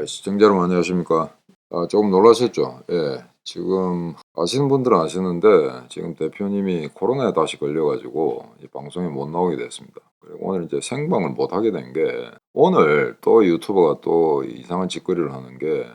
시청자 여러분 안녕하십니까? 조금 놀라셨죠? 예. 지금 아시는 분들은 아시는데 지금 대표님이 코로나에 다시 걸려가지고 이 방송에 못 나오게 됐습니다. 그리고 오늘 이제 생방을 못 하게 된 게 오늘 또 유튜버가 또 이상한 짓거리를 하는 게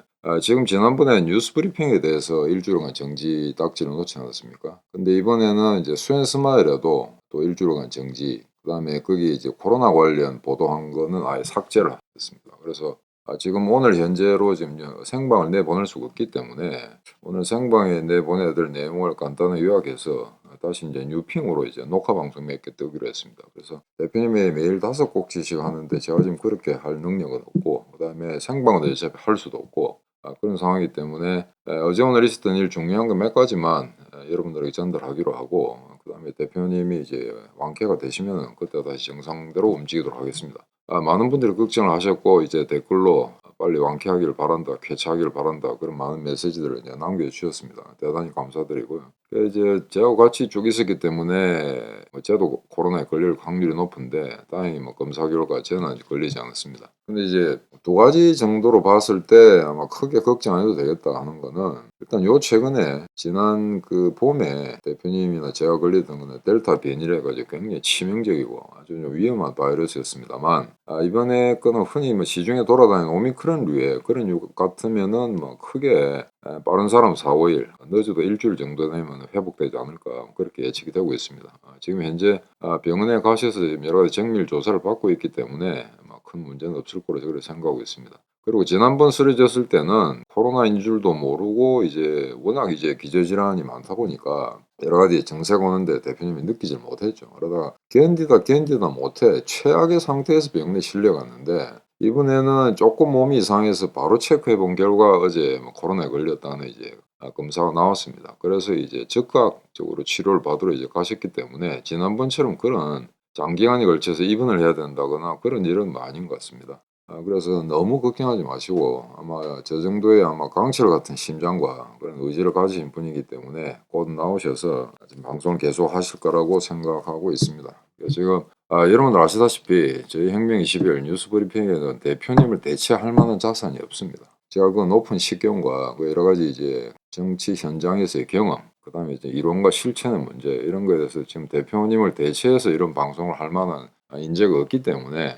지금 지난번에 뉴스 브리핑에 대해서 일주일간 정지 딱지를 놓지 않았습니까? 근데 이번에는 이제 수엔 스마일에도 또 일주일간 정지, 그다음에 거기 이제 코로나 관련 보도한 거는 아예 삭제를 했습니다. 그래서 지금 오늘 현재로 지금 생방을 내보낼 수가 없기 때문에 오늘 생방에 내보내야 될 내용을 간단히 요약해서 다시 이제 뉴핑으로 이제 녹화 방송 몇 개 뜨기로 했습니다. 그래서 대표님이 매일 5곡지씩 하는데 제가 지금 그렇게 할 능력은 없고, 그다음에 생방은 어차피 할 수도 없고, 그런 상황이기 때문에 어제 오늘 있었던 일 중요한 거 몇 가지만 여러분들에게 전달하기로 하고, 그다음에 대표님이 이제 완쾌가 되시면 그때 다시 정상대로 움직이도록 하겠습니다. 많은 분들이 걱정을 하셨고 이제 댓글로 빨리 완쾌하기를 바란다, 쾌차하기를 바란다, 그런 많은 메시지들을 이제 남겨주셨습니다. 대단히 감사드리고요. 이제 저하고 같이 쭉 있었기 때문에 저도 코로나에 걸릴 확률이 높은데 다행히 뭐 검사 결과 저는 아직 걸리지 않았습니다. 근데 이제 두 가지 정도로 봤을 때 아마 크게 걱정 안 해도 되겠다 하는 거는, 일단 요 최근에 지난 그 봄에 대표님이나 제가 걸리던 거는 델타 변이래 가지고 굉장히 치명적이고 아주 좀 위험한 바이러스였습니다만, 이번에 거는 흔히 뭐 시중에 돌아다니는 오미크론류의 그런 류 같으면은 뭐 크게 빠른 사람 4-5일, 늦어도 일주일 정도 되면 회복되지 않을까 그렇게 예측이 되고 있습니다. 지금 현재 병원에 가셔서 지금 여러 가지 정밀 조사를 받고 있기 때문에 큰 문제는 없을 거로 저는 생각하고 있습니다. 그리고 지난번 쓰러졌을 때는 코로나인 줄도 모르고 이제 워낙 이제 기저질환이 많다 보니까 여러 가지 증세가 오는데 대표님이 느끼질 못했죠. 그러다가 견디다 못해 최악의 상태에서 병원에 실려갔는데, 이번에는 조금 몸이 이상해서 바로 체크해 본 결과 어제 뭐 코로나에 걸렸다는 이제 검사가 나왔습니다. 그래서 이제 즉각적으로 치료를 받으러 이제 가셨기 때문에 지난번처럼 그런 장기간에 걸쳐서 입원을 해야 된다거나 그런 일은 뭐 아닌 것 같습니다. 그래서 너무 걱정하지 마시고 아마 저 정도의 아마 강철 같은 심장과 그런 의지를 가지신 분이기 때문에 곧 나오셔서 지금 방송을 계속 하실 거라고 생각하고 있습니다. 그래서 지금 여러분들 아시다시피 저희 혁명22일 뉴스 브리핑에는 대표님을 대체할 만한 자산이 없습니다. 제가 그 높은 식견과 그 여러 가지 이제 정치 현장에서의 경험, 그다음에 이제 이론과 실천의 문제, 이런 거에 대해서 지금 대표님을 대체해서 이런 방송을 할 만한 인재가 없기 때문에,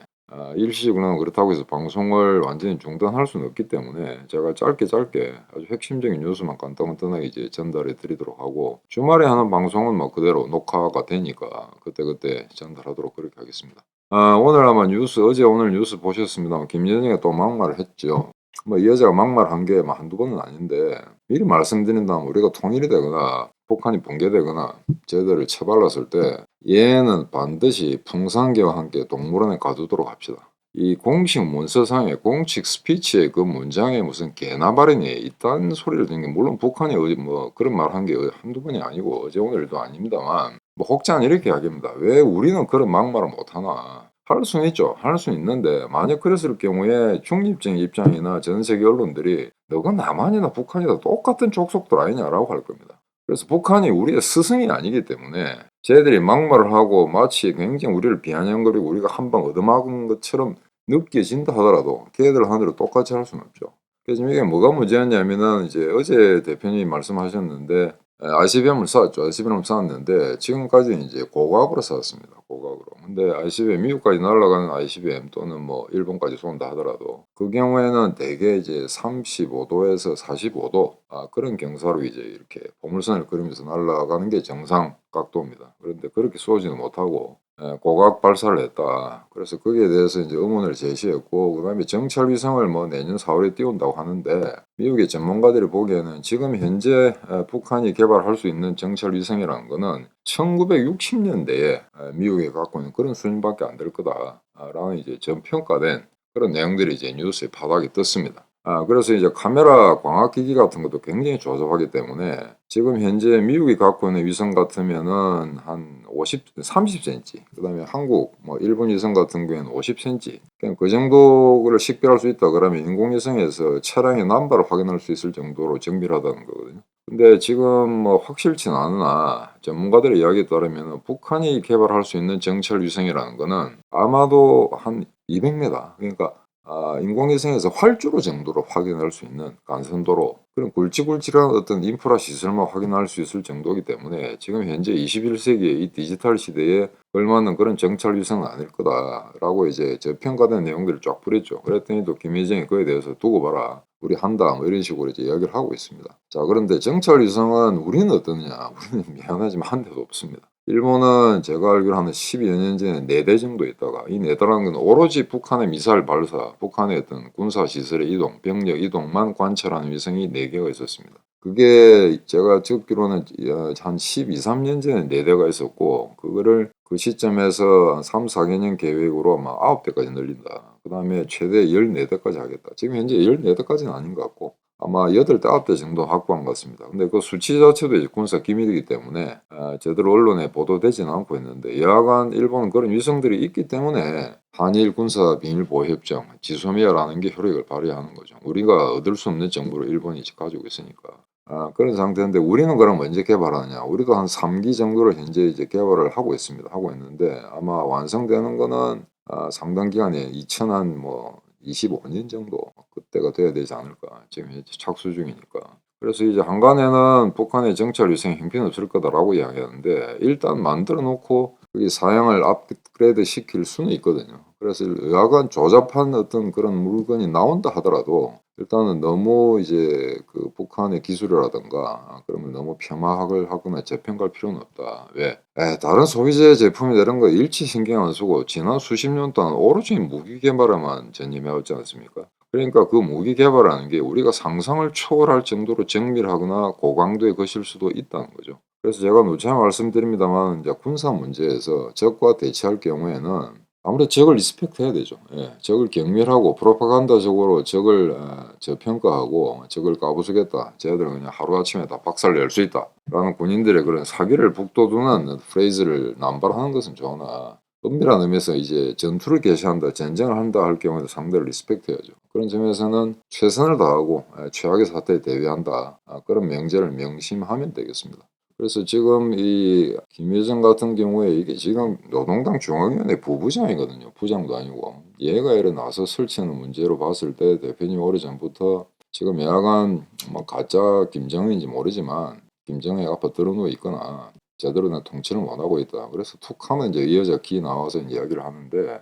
일시적으로는 그렇다고 해서 방송을 완전히 중단할 수는 없기 때문에 제가 짧게 아주 핵심적인 뉴스만 간단하게 이제 전달해 드리도록 하고, 주말에 하는 방송은 뭐 그대로 녹화가 되니까 그때그때 전달하도록 그렇게 하겠습니다. 오늘 아마 뉴스, 어제 오늘 뉴스 보셨습니다만 김여정이 또 막말을 했죠. 뭐 이 여자가 막말한 게 뭐 한두 번은 아닌데, 미리 말씀드린다면 우리가 통일이 되거나 북한이 붕괴되거나 저희들을 처발랐을 때 얘는 반드시 풍산개와 함께 동물원에 가두도록 합시다. 이 공식 문서상의 공식 스피치의 그 문장에 무슨 개나 발언이 있다는 소리를 듣는 게, 물론 북한이 어디 뭐 그런 말 한 게 한두 번이 아니고 어제 오늘도 아닙니다만, 뭐 혹자는 이렇게 이야기합니다. 왜 우리는 그런 막말을 못하나. 할 수는 있죠. 할 수는 있는데 만약 그랬을 경우에 중립적인 입장이나 전 세계 언론들이 너가 남한이나 북한이나 똑같은 족속들 아니냐라고 할 겁니다. 그래서 북한이 우리의 스승이 아니기 때문에 쟤들이 막말을 하고 마치 굉장히 우리를 비아냥거리고 우리가 한 방 얻어맞은 것처럼 느껴진다 하더라도 걔들 하늘을 똑같이 할 수는 없죠. 그래서 지금 이게 뭐가 문제였냐면은, 이제 어제 대표님이 말씀하셨는데 ICBM을 쐈죠. ICBM을 쐈는데 지금까지는 이제 고각으로 쐈습니다. 고각으로. 근데 ICBM, 미국까지 날아가는 ICBM 또는 뭐 일본까지 쏜다 하더라도 그 경우에는 대개 이제 35도에서 45도 그런 경사로 이제 이렇게 포물선을 그리면서 날아가는 게 정상 각도입니다. 그런데 그렇게 쏘지는 못하고 고각 발사를 했다. 그래서 거기에 대해서 이제 의문을 제시했고, 그다음에 정찰 위성을 뭐 내년 4월에 띄운다고 하는데, 미국의 전문가들이 보기에는 지금 현재 북한이 개발할 수 있는 정찰 위성이라는 거는 1960년대에 미국이 갖고 있는 그런 수준밖에 안 될 거다라는 이제 전평가된 그런 내용들이 이제 뉴스에 바닥에 떴습니다. 그래서 이제 카메라 광학기기 같은 것도 굉장히 조잡하기 때문에 지금 현재 미국이 갖고 있는 위성 같으면은 한 30cm, 그다음에 한국, 뭐 일본 위성 같은 경우에는 50cm, 그냥 그 정도를 식별할 수 있다 그러면 인공위성에서 차량의 남발을 확인할 수 있을 정도로 정밀하다는 거거든요. 근데 지금 뭐 확실치는 않으나 전문가들의 이야기에 따르면 북한이 개발할 수 있는 정찰 위성이라는 거는 아마도 한 200m, 그러니까 인공위성에서 활주로 정도로 확인할 수 있는 간선도로 그런 굵직굵직한 어떤 인프라 시설만 확인할 수 있을 정도이기 때문에 지금 현재 21세기의 이 디지털 시대에 걸맞는 그런 정찰 위성은 아닐 거다라고 이제 저평가된 내용들을 쫙 뿌렸죠. 그랬더니 또 김여정이 그에 대해서 두고 봐라. 우리 한다 뭐 이런 식으로 이제 이야기를 하고 있습니다. 자, 그런데 정찰 위성은 우리는 어떠냐? 우리는 미안하지만 한 대도 없습니다. 일본은 제가 알기로 한 12여 년 전에 4대 정도 있다가 이 4대라는 건 오로지 북한의 미사일 발사, 북한의 어떤 군사 시설의 이동, 병력 이동만 관찰하는 위성이 4개가 있었습니다. 그게 제가 듣기로는 한 12, 13년 전에 4대가 있었고 그거를 그 시점에서 한 3, 4개년 계획으로 막 9대까지 늘린다. 그 다음에 최대 14대까지 하겠다. 지금 현재 14대까지는 아닌 것 같고 아마 8대, 9대 정도 확보한 것 같습니다. 근데 그 수치 자체도 이제 군사 기밀이기 때문에 제대로 언론에 보도되지는 않고 있는데 여하간 일본은 그런 위성들이 있기 때문에 한일 군사 비밀 보호 협정, 지소미아라는 게 효력을 발휘하는 거죠. 우리가 얻을 수 없는 정보를 일본이 가지고 있으니까. 그런 상태인데 우리는 그럼 언제 개발하냐? 우리도 한 3기 정도를 현재 이제 개발을 하고 있습니다. 하고 있는데 아마 완성되는 거는 상당 기간에 2000한 뭐 25년 정도 그때가 돼야 되지 않을까. 지금 현재 착수 중이니까. 그래서 이제 한간에는 북한의 정찰 위성이 형편없을 거다라고 이야기하는데 일단 만들어 놓고 그게 사양을 업그레이드 시킬 수는 있거든요. 그래서 여하간 조잡한 어떤 그런 물건이 나온다 하더라도 일단은 너무 이제 그 북한의 기술이라든가 그러면 너무 폄하를 하거나 재평가할 필요는 없다. 왜? 다른 소비재 제품이 이런 거 일치 신경 안 쓰고 지난 수십 년 동안 오로지 무기 개발에만 전념해왔지 않습니까? 그러니까 그 무기 개발하는 게 우리가 상상을 초월할 정도로 정밀하거나 고강도에 거실 수도 있다는 거죠. 그래서 제가 누차 말씀드립니다만 이제 군사 문제에서 적과 대치할 경우에는 아무래도 적을 리스펙트해야 되죠. 예, 적을 경멸하고 프로파간다적으로 적을 저평가하고 적을 까부수겠다. 쟤들은 그냥 하루아침에 다 박살낼 수 있다. 라는 군인들의 그런 사기를 북돋우는 프레이즈를 남발하는 것은 좋으나 엄밀한 의미에서 이제 전투를 개시한다, 전쟁을 한다 할 경우에는 상대를 리스펙트해야죠. 그런 점에서는 최선을 다하고 최악의 사태에 대비한다. 그런 명제를 명심하면 되겠습니다. 그래서 지금 이 김여정 같은 경우에 이게 지금 노동당 중앙위원회 부부장이거든요. 부장도 아니고. 얘가 이래 나서 설치하는 문제로 봤을 때 대표님 오래전부터 지금 여하간 뭐 가짜 김정은인지 모르지만 김정은이 앞에 들어누워 있거나 제대로 된 통치를 못하고 있다. 그래서 툭 하면 이제 이 여자 기 나와서 이야기를 하는데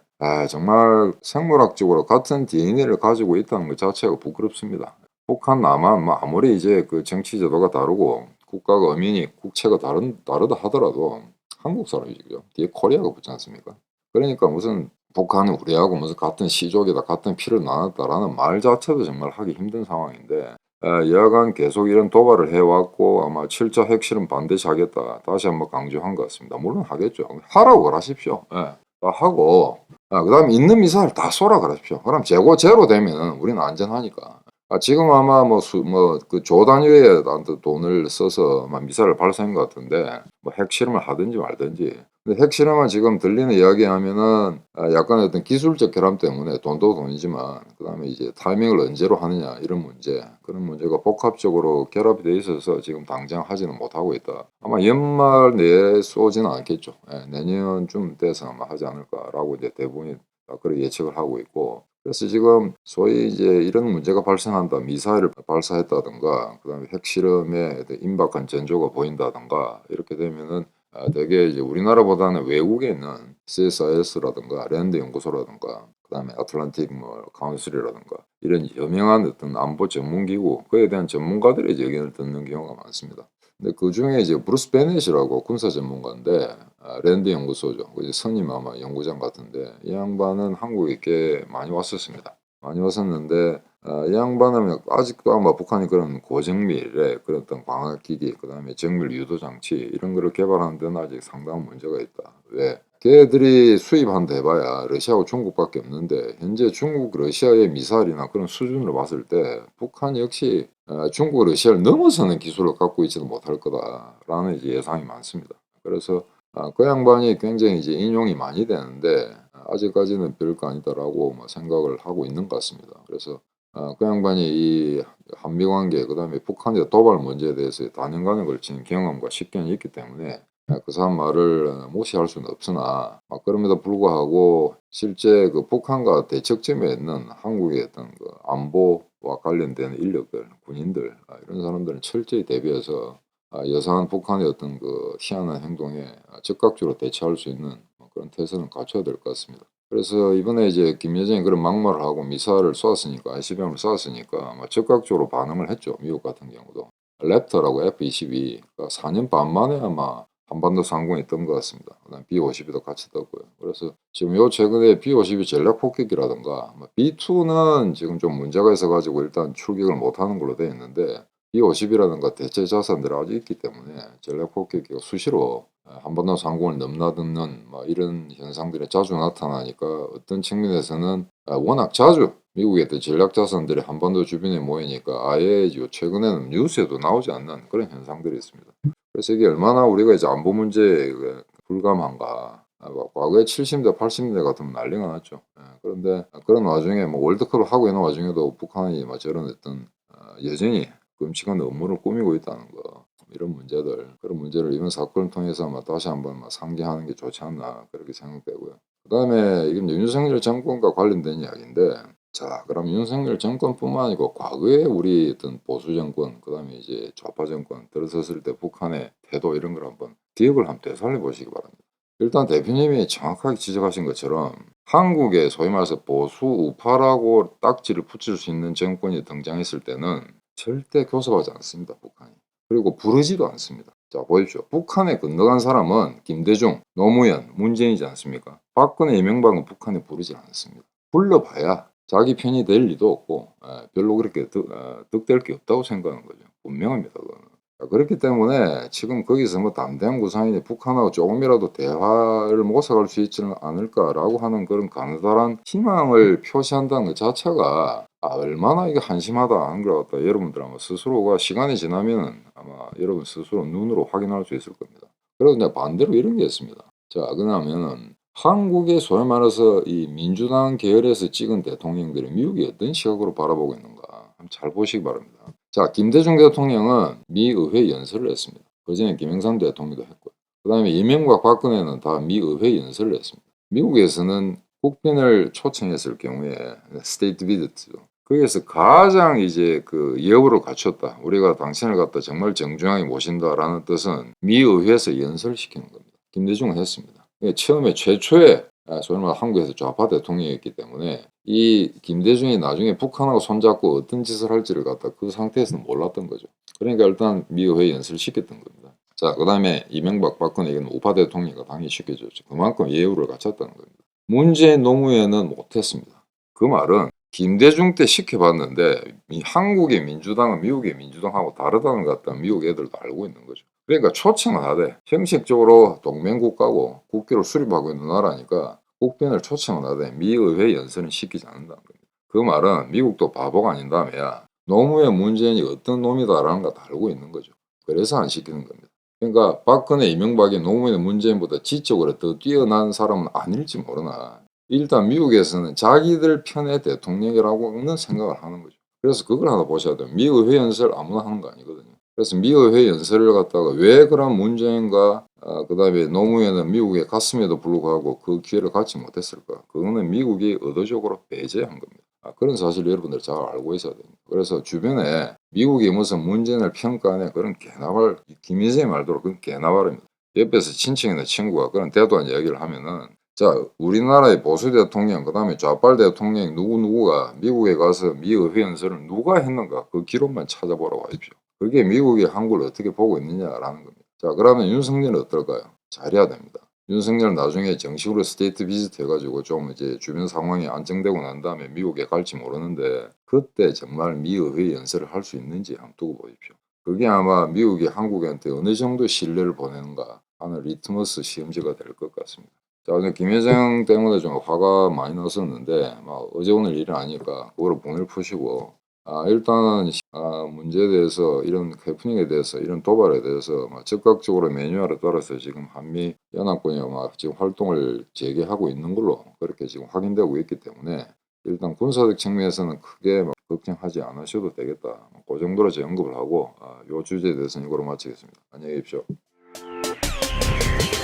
정말 생물학적으로 같은 DNA를 가지고 있다는 것 자체가 부끄럽습니다. 북한, 남한 뭐 아무리 이제 그 정치 제도가 다르고 국가가 엄연히 국채가 다르다 하더라도 한국 사람이죠. 그죠? 뒤에 코리아가 붙지 않습니까? 그러니까 무슨 북한은 우리하고 무슨 같은 시족이다, 같은 피를 나눴다라는 말 자체도 정말 하기 힘든 상황인데 여하간 계속 이런 도발을 해왔고 아마 7차 핵실험 반드시 하겠다. 다시 한번 강조한 것 같습니다. 물론 하겠죠. 하라고 그러십시오. 예, 다 하고 그다음에 있는 미사일 다 쏘라 그러십시오. 그럼 재고 제로 되면은 우리는 안전하니까. 지금 아마 그 조 단위의 돈을 써서 막 미사일을 발사한 것 같은데 뭐 핵실험을 하든지 말든지. 근데 핵실험은 지금 들리는 이야기하면은 약간 어떤 기술적 결함 때문에 돈도 돈이지만 그다음에 이제 타이밍을 언제로 하느냐 이런 문제 그런 문제가 복합적으로 결합이 돼 있어서 지금 당장 하지는 못하고 있다. 아마 연말 내에 쏘지는 않겠죠. 내년쯤 돼서 아마 하지 않을까라고 이제 대부분이 그렇게 예측을 하고 있고. 그래서 지금 소위 이제 이런 문제가 발생한다. 미사일을 발사했다든가 그다음에 핵실험에 임박한 전조가 보인다든가 이렇게 되면은 되게 이제 우리나라보다는 외국에 있는 CSIS라든가 랜드 연구소라든가 그다음에 아틀란틱 뭐 카운슬이라든가 이런 유명한 어떤 안보 전문기구 그에 대한 전문가들의 이제 의견을 듣는 경우가 많습니다. 근데 그중에 이제 브루스 베넷이라고 군사 전문가인데 랜드 연구소죠. 이제 선임 아마 연구장 같은데 이 양반은 한국에 꽤 많이 왔었습니다. 많이 왔었는데 이 양반은 아직도 아마 북한이 그런 고정밀의 그런 어떤 광학기기 그다음에 정밀 유도 장치 이런 거를 개발하는 데는 아직 상당한 문제가 있다. 왜? 걔들이 수입한다 해봐야 러시아하고 중국밖에 없는데 현재 중국 러시아의 미사일이나 그런 수준으로 봤을 때 북한 역시 중국 러시아를 넘어서는 기술을 갖고 있지는 못할 거다라는 이제 예상이 많습니다. 그래서 그 양반이 굉장히 이제 인용이 많이 되는데 아직까지는 별거 아니다라고 뭐 생각을 하고 있는 것 같습니다. 그래서 그 양반이 이 한미 관계 그다음에 북한의 도발 문제에 대해서 다년간에 걸친 경험과 식견이 있기 때문에 그 사람 말을 무시할 수는 없으나 그럼에도 불구하고 실제 그 북한과 대척점에 있는 한국의 어떤 그 안보와 관련된 인력들, 군인들 이런 사람들은 철저히 대비해서 여사한 북한의 어떤 그 희한한 행동에 즉각적으로 대처할 수 있는 그런 태세는 갖춰야 될 것 같습니다. 그래서 이번에 이제 김여정이 그런 막말을 하고 미사일을 쏘았으니까 ICBM을 쏘았으니까 즉각적으로 반응을 했죠. 미국 같은 경우도. 랩터라고 F-22 4년 반 만에 아마 한반도 상공에 뜬 것 같습니다. 그다음 B-52도 같이 떴고요. 그래서 지금 요 최근에 B-52 전략 폭격기라든가 B-2는 지금 좀 문제가 있어 가지고 일단 출격을 못하는 걸로 되어 있는데 B-50이라든가 대체 자산들이 아직 있기 때문에 전략 폭격기가 수시로 한반도 상공을 넘나드는 이런 현상들이 자주 나타나니까 어떤 측면에서는 워낙 자주 미국의 어떤 전략 자산들이 한반도 주변에 모이니까 아예 최근에는 뉴스에도 나오지 않는 그런 현상들이 있습니다. 그래서 이게 얼마나 우리가 이제 안보 문제에 불감한가. 과거에 70년대, 80년대 같으면 난리가 났죠. 그런데 그런 와중에 월드컵을 하고 있는 와중에도 북한이 저런 어떤 여전히 끔찍한 업무를 꾸미고 있다는 거. 이런 문제들, 그런 문제를 이번 사건을 통해서 다시 한번 상기하는 게 좋지 않나 그렇게 생각되고요. 그다음에 이건 윤석열 정권과 관련된 이야기인데, 자, 그럼 윤석열 정권뿐만 아니고 과거에 우리 어떤 보수 정권, 그다음에 이제 좌파 정권 들어섰을 때 북한의 태도 이런 걸 한번 기억을 한번 되살려 보시기 바랍니다. 일단 대표님이 정확하게 지적하신 것처럼 한국에 소위 말해서 보수 우파라고 딱지를 붙일 수 있는 정권이 등장했을 때는 절대 교섭하지 않습니다, 북한이. 그리고 부르지도 않습니다. 자, 보십시오. 북한에 건너간 사람은 김대중, 노무현, 문재인이지 않습니까? 박근혜, 이명박은 북한에 부르지 않습니다. 불러봐야 자기 편이 될 리도 없고 별로 그렇게 득될 게 없다고 생각하는 거죠. 분명합니다, 그거는. 그렇기 때문에 지금 거기서 담대한 구상인이 북한하고 조금이라도 대화를 모색할 수 있지는 않을까라고 하는 그런 가느다란 희망을 표시한다는 것 자체가 얼마나 이게 한심하다 하는 걸 갖다 여러분들 아마 스스로가 시간이 지나면 아마 여러분 스스로 눈으로 확인할 수 있을 겁니다. 그리고 이제 반대로 이런 게 있습니다. 자, 그러면은 한국의 소위 말해서 이 민주당 계열에서 찍은 대통령들이 미국이 어떤 시각으로 바라보고 있는가 한번 잘 보시기 바랍니다. 자, 김대중 대통령은 미 의회 연설을 했습니다. 그전에 김영삼 대통령도 했고요. 그다음에 이명박 박근혜는 다 미 의회 연설을 했습니다. 미국에서는 국빈을 초청했을 경우에 스테이트 비지트죠. 거기에서 가장 이제 그 예우를 갖췄다. 우리가 당신을 갖다 정말 정중하게 모신다라는 뜻은 미 의회에서 연설시키는 겁니다. 김대중은 했습니다. 처음에 최초의 소위 말해 한국에서 좌파 대통령이었기 때문에 이 김대중이 나중에 북한하고 손잡고 어떤 짓을 할지를 갖다 그 상태에서는 몰랐던 거죠. 그러니까 일단 미의회 연설을 시켰던 겁니다. 자, 그 다음에 이명박 박근혜는 우파 대통령이 당연히 시켜줬죠. 그만큼 예우를 갖췄다는 겁니다. 문재인 노무현은 못했습니다. 그 말은 김대중 때 시켜봤는데 한국의 민주당은 미국의 민주당하고 다르다는 것 같다. 미국 애들도 알고 있는 거죠. 그러니까 초청을 하되 형식적으로 동맹국가고 국교를 수립하고 있는 나라니까 국빈을 초청을 하되 미의회 연설은 시키지 않는다는 겁니다. 그 말은 미국도 바보가 아닌다며야 노무현 문재인이 어떤 놈이다라는 걸 다 알고 있는 거죠. 그래서 안 시키는 겁니다. 그러니까 박근혜 이명박이 노무현 문재인보다 지적으로 더 뛰어난 사람은 아닐지 모르나 일단 미국에서는 자기들 편의 대통령이라고는 생각을 하는 거죠. 그래서 그걸 하나 보셔야 돼요. 미의회 연설 아무나 하는 거 아니거든요. 그래서 미의회 연설을 갖다가 왜 그런 문재인과 그다음에 노무현은 미국에 갔음에도 불구하고 그 기회를 갖지 못했을까? 그거는 미국이 의도적으로 배제한 겁니다. 그런 사실 여러분들 잘 알고 있어야 됩니다. 그래서 주변에 미국이 무슨 문재인을 평가하는 그런 개나발, 김인생의 말대로 그건 개나발입니다. 옆에서 친척이나 친구가 그런 대도한 이야기를 하면은 자, 우리나라의 보수 대통령, 그 다음에 좌빨 대통령 누구누구가 미국에 가서 미 의회 연설을 누가 했는가 그 기록만 찾아보라고 하십시오. 그게 미국이 한국을 어떻게 보고 있느냐라는 겁니다. 자, 그러면 윤석열은 어떨까요? 잘해야 됩니다. 윤석열 나중에 정식으로 스테이트 비지트 해가지고 좀 이제 주변 상황이 안정되고 난 다음에 미국에 갈지 모르는데 그때 정말 미 의회 연설을 할 수 있는지 한번 두고 보십시오. 그게 아마 미국이 한국한테 어느 정도 신뢰를 보내는가 하는 리트머스 시험지가 될 것 같습니다. 자, 오늘 김여정 때문에 좀 화가 많이 났었는데 어제 오늘 일은 아니니까 그거를 본을 푸시고 일단은 문제에 대해서 이런 해프닝에 대해서 이런 도발에 대해서 즉각적으로 매뉴얼에 따라서 지금 한미 연합군이 지금 활동을 재개하고 있는 걸로 그렇게 지금 확인되고 있기 때문에 일단 군사적 측면에서는 크게 걱정하지 않으셔도 되겠다. 그 정도로 제 언급을 하고 이 주제에 대해서는 이거로 마치겠습니다. 안녕히 계십시오.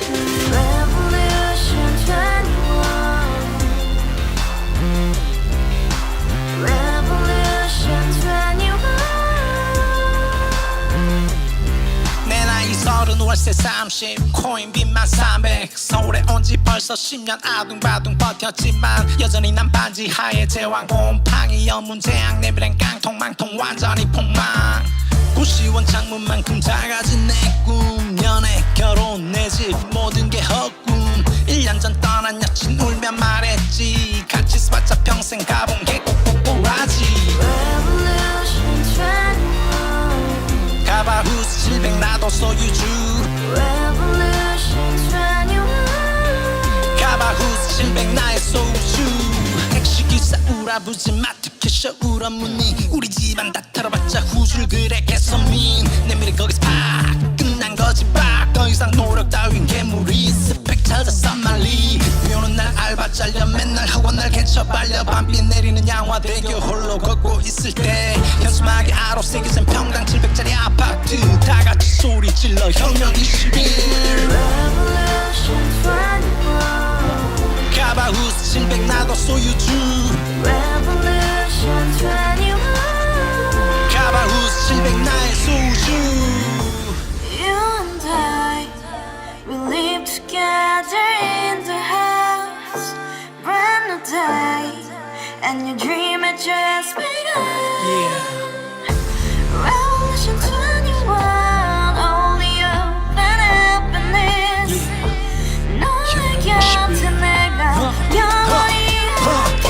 Revolution 21. Revolution 21. 내 나이 30 월세 30 코인빚만 300 서울에 온 지 벌써 10년 아둥바둥 버텼지만 여전히 난 반지 하에 제왕 곰팡이 연문제약 내 미래는 깡통망통 완전히 폭망 고시원 창문만큼 작아진 내 꿈 연애 결혼 내 집 모든 게 헛꿈 1년 전 떠난 여친 울며 말했지 같이 써봤자 평생 가본 게 꼭꼭꼬라지 Revolution 21. 가봐 후스 700 나도 소유주 Revolution 21. 가봐 후스 700 나의 소주 택시기사 우라부지 마트 캐셔 울어무니 우리 집안 다 털어봤자 후줄 그래 개선민 내 미래 거기서 팍 끝난 거지 팍더 이상 노력 따윈 괴물이 스펙 찾아서 말리 비오는 날 알바 잘려 맨날 학원 날 개쳐 발려 밤비 내리는 양화대교 홀로 걷고 있을 때 현수막에 아로 새겨진 평당 700짜리 아파트 다 같이 소리 질러 혁명 21 Revolution 21. 가봐 후스 700 나도 소유주 Revolution 21. 가봐 후스 700 나의 소주 You and I, we live together in the house. Brand new day, and your dream had just begun. yeah. Revolution 21, only open happiness. 너의 곁에 내가 영원히 함께.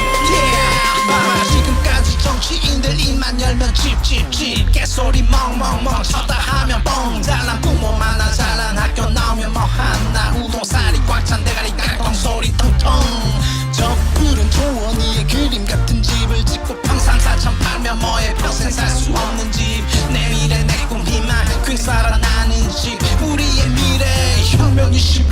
지금까지 정치인들 입만 열면 찝찝찝 개소리 멍멍멍 쳤다 하면 뻥 잘난 부모 만나 잘난 학교 나오면 뭐 하나 우동살이 꽉 찬 대가리 깡통 소리 텅텅 저 푸른 초원 위에 그림 같은 집을 짓고 평상사천 팔면 뭐해 평생 살 수 없는 집 내 미래 내 꿈 희망 그 살아나는 집 우리의 미래 혁명 21